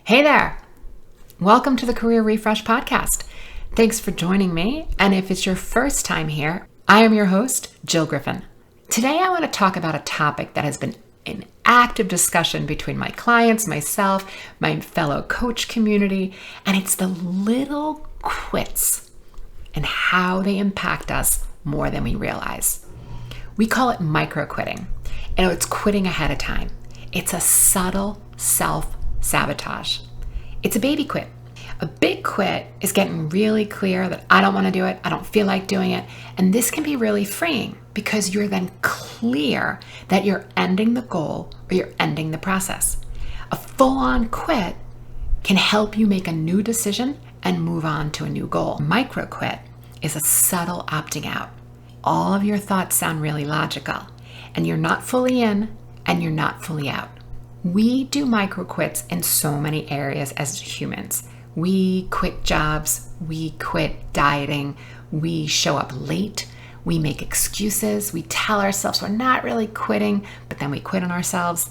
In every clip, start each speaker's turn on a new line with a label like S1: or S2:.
S1: Hey there! Welcome to the Career Refresh Podcast. Thanks for joining me, and if it's your first time here, I am your host, Jill Griffin. Today I want to talk about a topic that has been in active discussion between my clients, myself, my fellow coach community, and it's the little quits and how they impact us more than we realize. We call it micro-quitting, and it's quitting ahead of time. It's a subtle self-sabotage. It's a baby quit. A big quit is getting really clear that I don't want to do it, I don't feel like doing it, and this can be really freeing because you're then clear that you're ending the goal or you're ending the process. A full-on quit can help you make a new decision and move on to a new goal. Micro quit is a subtle opting out. All of your thoughts sound really logical, and you're not fully in and you're not fully out. We do micro quits in so many areas as humans. We quit jobs, we quit dieting, we show up late, we make excuses, we tell ourselves we're not really quitting, but then we quit on ourselves,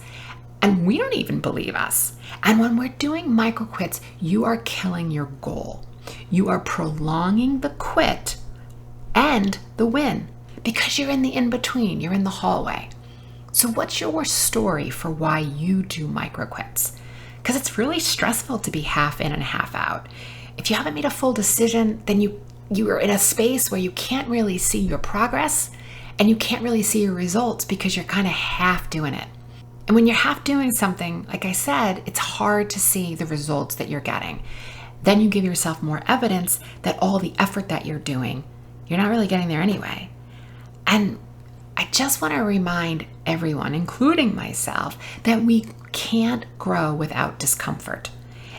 S1: and we don't even believe us. And when we're doing micro quits, you are killing your goal. You are prolonging the quit and the win because you're in the in-between, you're in the hallway. So what's your story for why you do micro quits? Because it's really stressful to be half in and half out. If you haven't made a full decision, then you are in a space where you can't really see your progress and you can't really see your results because you're kind of half doing it. And when you're half doing something, like I said, it's hard to see the results that you're getting. Then you give yourself more evidence that all the effort that you're doing, you're not really getting there anyway. And I just want to remind everyone, including myself, that we can't grow without discomfort.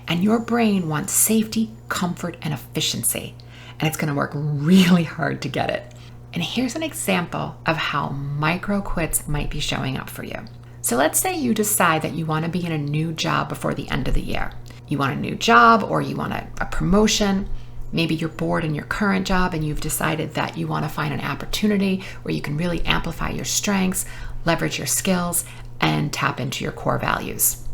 S1: And your brain wants safety, comfort, and efficiency. And it's going to work really hard to get it. And here's an example of how micro quits might be showing up for you. So let's say you decide that you want to be in a new job before the end of the year. You want a new job or you want a promotion. Maybe you're bored in your current job and you've decided that you want to find an opportunity where you can really amplify your strengths, leverage your skills, and tap into your core values.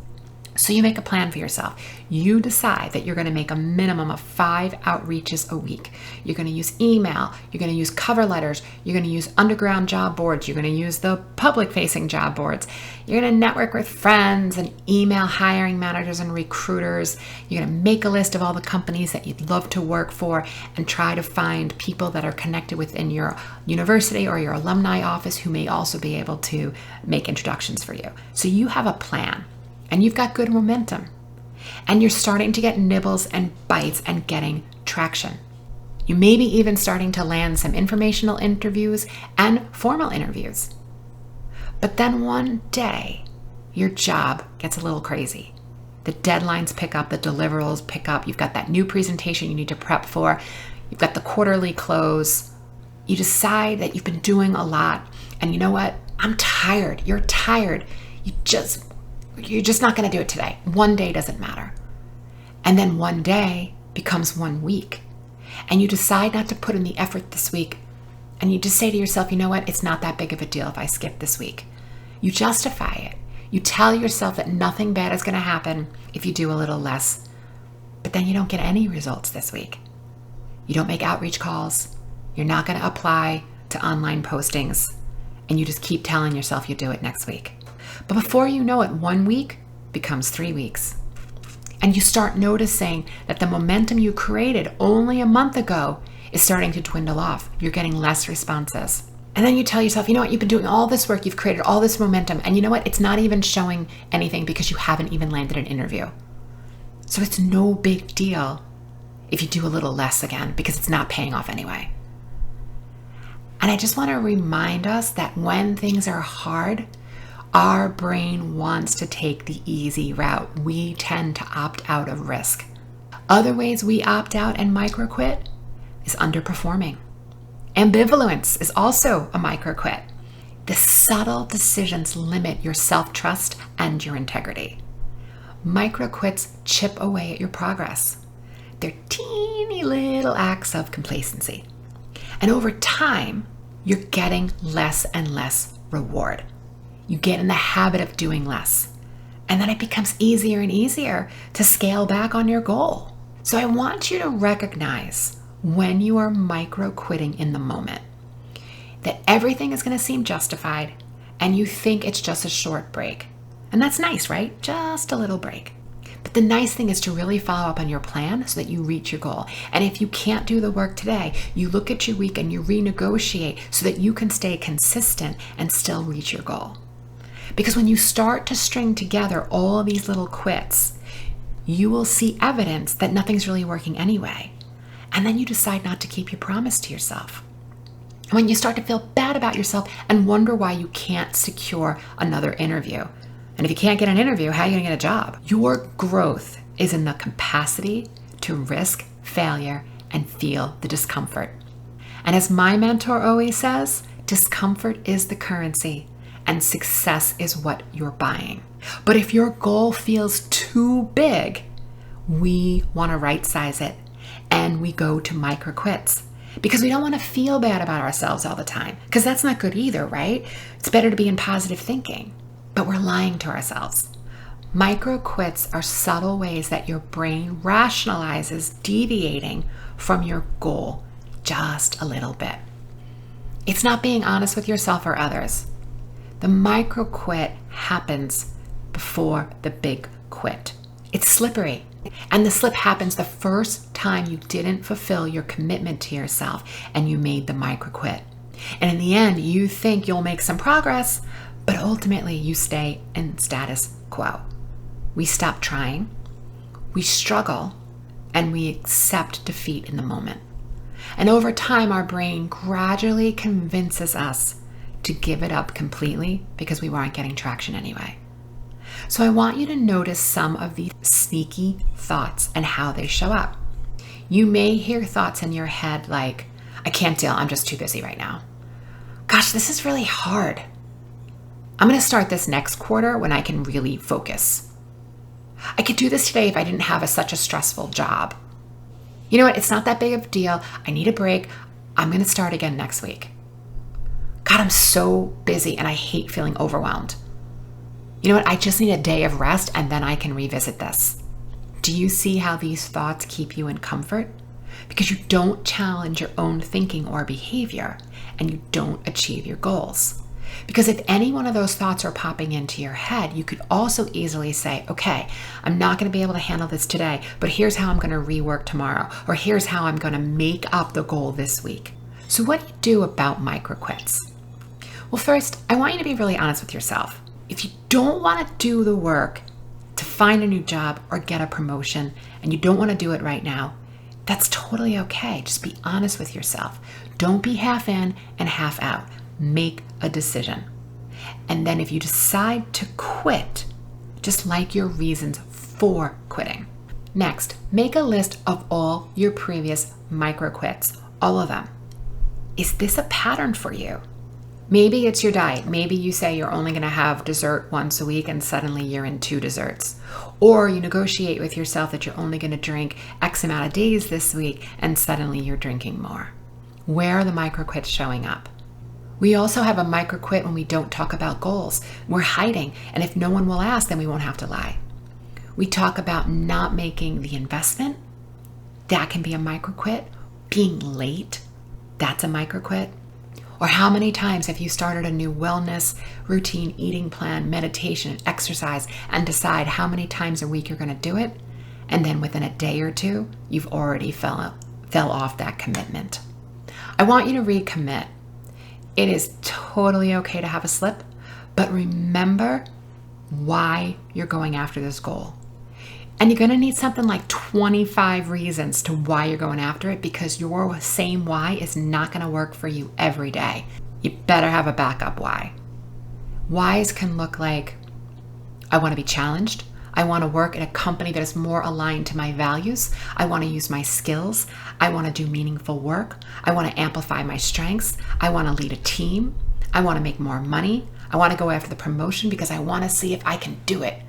S1: So you make a plan for yourself. You decide that you're going to make a minimum of 5 outreaches a week. You're going to use email. You're going to use cover letters. You're going to use underground job boards. You're going to use the public-facing job boards. You're going to network with friends and email hiring managers and recruiters. You're going to make a list of all the companies that you'd love to work for and try to find people that are connected within your university or your alumni office who may also be able to make introductions for you. So you have a plan. And you've got good momentum. And you're starting to get nibbles and bites and getting traction. You may be even starting to land some informational interviews and formal interviews. But then one day, your job gets a little crazy. The deadlines pick up, the deliverables pick up. You've got that new presentation you need to prep for. You've got the quarterly close. You decide that you've been doing a lot. And you know what? I'm tired. You're tired. You're just not going to do it today. One day doesn't matter. And then one day becomes 1 week. And you decide not to put in the effort this week. And you just say to yourself, you know what? It's not that big of a deal if I skip this week. You justify it. You tell yourself that nothing bad is going to happen if you do a little less. But then you don't get any results this week. You don't make outreach calls. You're not going to apply to online postings. And you just keep telling yourself you'll do it next week. But before you know it, 1 week becomes 3 weeks. And you start noticing that the momentum you created only a month ago is starting to dwindle off. You're getting less responses. And then you tell yourself, you know what, you've been doing all this work, you've created all this momentum, and you know what, it's not even showing anything because you haven't even landed an interview. So it's no big deal if you do a little less again because it's not paying off anyway. And I just want to remind us that when things are hard, our brain wants to take the easy route. We tend to opt out of risk. Other ways we opt out and micro quit is underperforming. Ambivalence is also a micro quit. The subtle decisions limit your self-trust and your integrity. Micro quits chip away at your progress. They're teeny little acts of complacency. And over time, you're getting less and less reward. You get in the habit of doing less. And then it becomes easier and easier to scale back on your goal. So I want you to recognize when you are micro quitting in the moment, that everything is going to seem justified and you think it's just a short break. And that's nice, right? Just a little break. But the nice thing is to really follow up on your plan so that you reach your goal. And if you can't do the work today, you look at your week and you renegotiate so that you can stay consistent and still reach your goal. Because when you start to string together all of these little quits, you will see evidence that nothing's really working anyway. And then you decide not to keep your promise to yourself. And when you start to feel bad about yourself and wonder why you can't secure another interview. And if you can't get an interview, how are you going to get a job? Your growth is in the capacity to risk failure and feel the discomfort. And as my mentor always says, discomfort is the currency and success is what you're buying. But if your goal feels too big, we want to right size it and we go to micro quits because we don't want to feel bad about ourselves all the time because that's not good either, right? It's better to be in positive thinking, but we're lying to ourselves. Micro quits are subtle ways that your brain rationalizes deviating from your goal just a little bit. It's not being honest with yourself or others. The micro quit happens before the big quit. It's slippery. And the slip happens the first time you didn't fulfill your commitment to yourself and you made the micro quit. And in the end, you think you'll make some progress, but ultimately you stay in status quo. We stop trying, we struggle, and we accept defeat in the moment. And over time, our brain gradually convinces us to give it up completely because we weren't getting traction anyway. So I want you to notice some of these sneaky thoughts and how they show up. You may hear thoughts in your head like, I can't deal, I'm just too busy right now. Gosh, this is really hard. I'm going to start this next quarter when I can really focus. I could do this today if I didn't have such a stressful job. You know what? It's not that big of a deal. I need a break. I'm going to start again next week. God, I'm so busy and I hate feeling overwhelmed. You know what? I just need a day of rest and then I can revisit this. Do you see how these thoughts keep you in comfort? Because you don't challenge your own thinking or behavior and you don't achieve your goals. Because if any one of those thoughts are popping into your head, you could also easily say, okay, I'm not going to be able to handle this today, but here's how I'm going to rework tomorrow, or here's how I'm going to make up the goal this week. So what do you do about micro quits? Well, first, I want you to be really honest with yourself. If you don't want to do the work to find a new job or get a promotion, and you don't want to do it right now, that's totally okay. Just be honest with yourself. Don't be half in and half out. Make a decision. And then if you decide to quit, just like your reasons for quitting. Next, make a list of all your previous micro quits, all of them. Is this a pattern for you? Maybe it's your diet. Maybe you say you're only going to have dessert once a week and suddenly you're in 2 desserts. Or you negotiate with yourself that you're only going to drink X amount of days this week and suddenly you're drinking more. Where are the micro quits showing up? We also have a micro quit when we don't talk about goals. We're hiding, and if no one will ask, then we won't have to lie. We talk about not making the investment. That can be a micro quit. Being late, that's a micro quit. Or how many times have you started a new wellness routine, eating plan, meditation, exercise, and decide how many times a week you're going to do it, and then within a day or two, you've already fell off that commitment. I want you to recommit. It is totally okay to have a slip, but remember why you're going after this goal. And you're going to need something like 25 reasons to why you're going after it, because your same why is not going to work for you every day. You better have a backup why. Whys can look like, I want to be challenged. I want to work at a company that is more aligned to my values. I want to use my skills. I want to do meaningful work. I want to amplify my strengths. I want to lead a team. I want to make more money. I want to go after the promotion because I want to see if I can do it.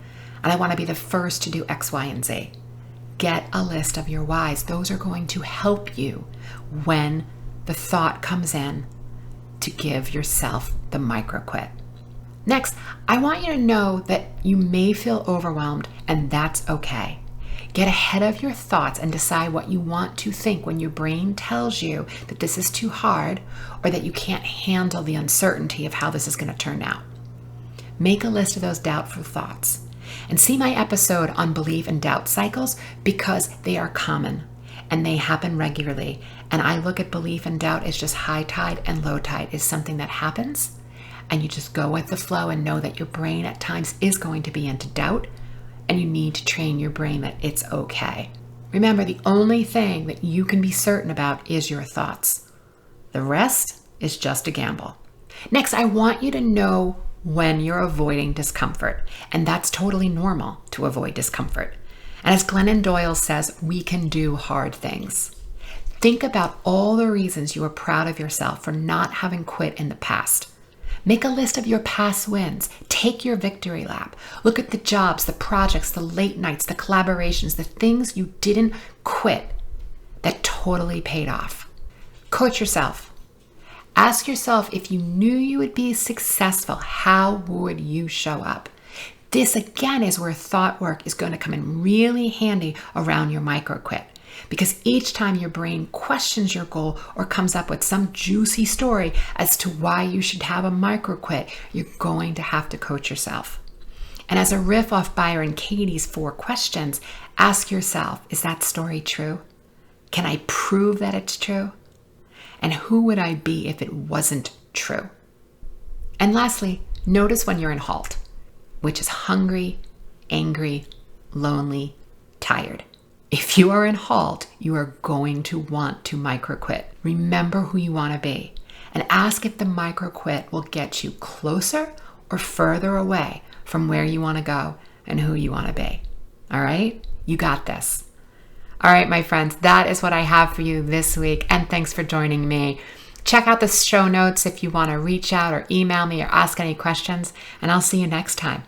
S1: And I want to be the first to do X, Y, and Z. Get a list of your whys. Those are going to help you when the thought comes in to give yourself the micro quit. Next, I want you to know that you may feel overwhelmed, and that's okay. Get ahead of your thoughts and decide what you want to think when your brain tells you that this is too hard or that you can't handle the uncertainty of how this is going to turn out. Make a list of those doubtful thoughts and see my episode on belief and doubt cycles, because they are common and they happen regularly. And I look at belief and doubt as just high tide and low tide is something that happens, and you just go with the flow and know that your brain at times is going to be into doubt, and you need to train your brain that it's okay. Remember, the only thing that you can be certain about is your thoughts. The rest is just a gamble. Next, I want you to know when you're avoiding discomfort, and that's totally normal to avoid discomfort. And as Glennon Doyle says, we can do hard things. Think about all the reasons you are proud of yourself for not having quit in the past. Make a list of your past wins. Take your victory lap. Look at the jobs, the projects, the late nights, the collaborations, the things you didn't quit that totally paid off. Coach yourself. Ask yourself, if you knew you would be successful, how would you show up? This again is where thought work is going to come in really handy around your micro quit. Because each time your brain questions your goal or comes up with some juicy story as to why you should have a micro quit, you're going to have to coach yourself. And as a riff off Byron Katie's 4 questions, ask yourself, is that story true? Can I prove that it's true? And who would I be if it wasn't true? And lastly, notice when you're in halt, which is hungry, angry, lonely, tired. If you are in halt, you are going to want to micro quit. Remember who you want to be and ask if the micro quit will get you closer or further away from where you want to go and who you want to be. All right? You got this. All right, my friends, that is what I have for you this week. And thanks for joining me. Check out the show notes if you want to reach out or email me or ask any questions. And I'll see you next time.